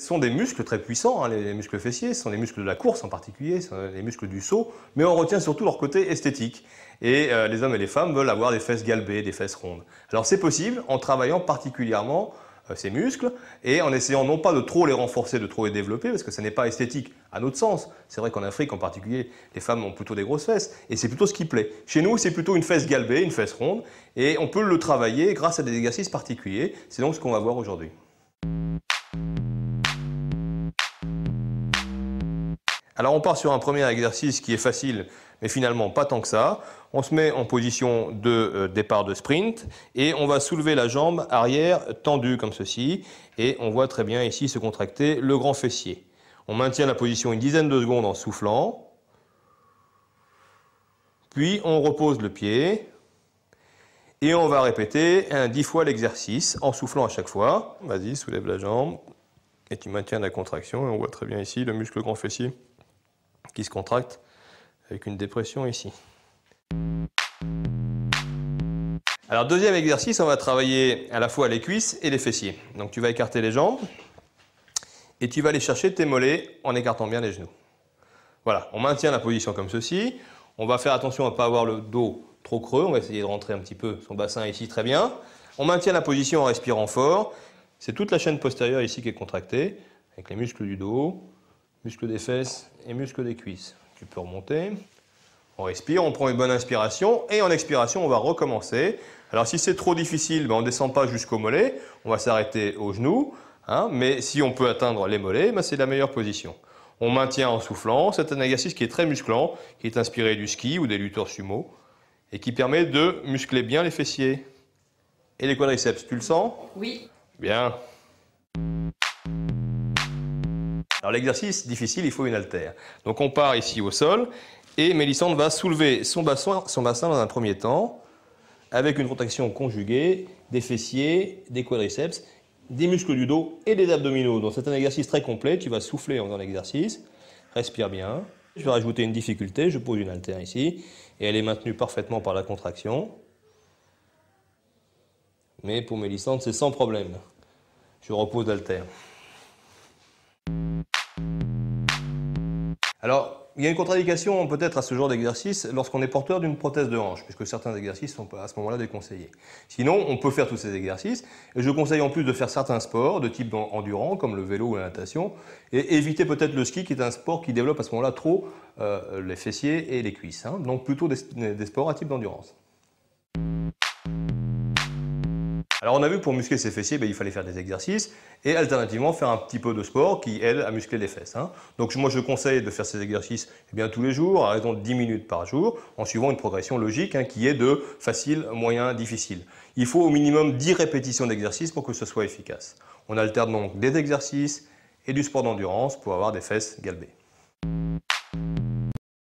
sont des muscles très puissants, hein, les muscles fessiers, ce sont les muscles de la course en particulier, ce sont les muscles du saut, mais on retient surtout leur côté esthétique. Et les hommes et les femmes veulent avoir des fesses galbées, des fesses rondes. Alors c'est possible en travaillant particulièrement ces muscles et en essayant non pas de trop les renforcer, de trop les développer, parce que ce n'est pas esthétique à notre sens. C'est vrai qu'en Afrique en particulier, les femmes ont plutôt des grosses fesses et c'est plutôt ce qui plaît. Chez nous, c'est plutôt une fesse galbée, une fesse ronde et on peut le travailler grâce à des exercices particuliers. C'est donc ce qu'on va voir aujourd'hui. Alors on part sur un premier exercice qui est facile, mais finalement pas tant que ça. On se met en position de départ de sprint et on va soulever la jambe arrière tendue comme ceci. Et on voit très bien ici se contracter le grand fessier. On maintient la position une dizaine de secondes en soufflant. Puis on repose le pied. Et on va répéter 10 fois l'exercice en soufflant à chaque fois. Vas-y, soulève la jambe et tu maintiens la contraction. Et on voit très bien ici le muscle grand fessier qui se contracte avec une dépression ici. Alors deuxième exercice, on va travailler à la fois les cuisses et les fessiers. Donc tu vas écarter les jambes et tu vas aller chercher tes mollets en écartant bien les genoux. Voilà, on maintient la position comme ceci. On va faire attention à ne pas avoir le dos trop creux. On va essayer de rentrer un petit peu son bassin ici, très bien. On maintient la position en respirant fort. C'est toute la chaîne postérieure ici qui est contractée, avec les muscles du dos, muscles des fesses et muscles des cuisses. Tu peux remonter. On respire, on prend une bonne inspiration et en expiration, on va recommencer. Alors si c'est trop difficile, on ne descend pas jusqu'au mollet, on va s'arrêter aux genoux. Mais si on peut atteindre les mollets, c'est la meilleure position. On maintient en soufflant. C'est un exercice qui est très musclant, qui est inspiré du ski ou des lutteurs sumo et qui permet de muscler bien les fessiers et les quadriceps. Tu le sens? Oui. Bien. Alors l'exercice difficile, il faut une haltère. Donc on part ici au sol et Mélissandre va soulever son bassin dans un premier temps avec une contraction conjuguée des fessiers, des quadriceps, des muscles du dos et des abdominaux. Donc c'est un exercice très complet, tu vas souffler en faisant l'exercice, respire bien. Je vais rajouter une difficulté, je pose une haltère ici et elle est maintenue parfaitement par la contraction. Mais pour Mélissandre, c'est sans problème. Je repose l'haltère. Alors, il y a une contre-indication peut-être à ce genre d'exercice lorsqu'on est porteur d'une prothèse de hanche, puisque certains exercices sont à ce moment-là déconseillés. Sinon, on peut faire tous ces exercices, et je conseille en plus de faire certains sports de type endurant, comme le vélo ou la natation, et éviter peut-être le ski, qui est un sport qui développe à ce moment-là trop les fessiers et les cuisses. Donc plutôt des sports à type d'endurance. Alors on a vu que pour muscler ses fessiers, il fallait faire des exercices et alternativement faire un petit peu de sport qui aide à muscler les fesses. Donc moi je conseille de faire ces exercices tous les jours, à raison de 10 minutes par jour, en suivant une progression logique qui est de facile, moyen, difficile. Il faut au minimum 10 répétitions d'exercices pour que ce soit efficace. On alterne donc des exercices et du sport d'endurance pour avoir des fesses galbées.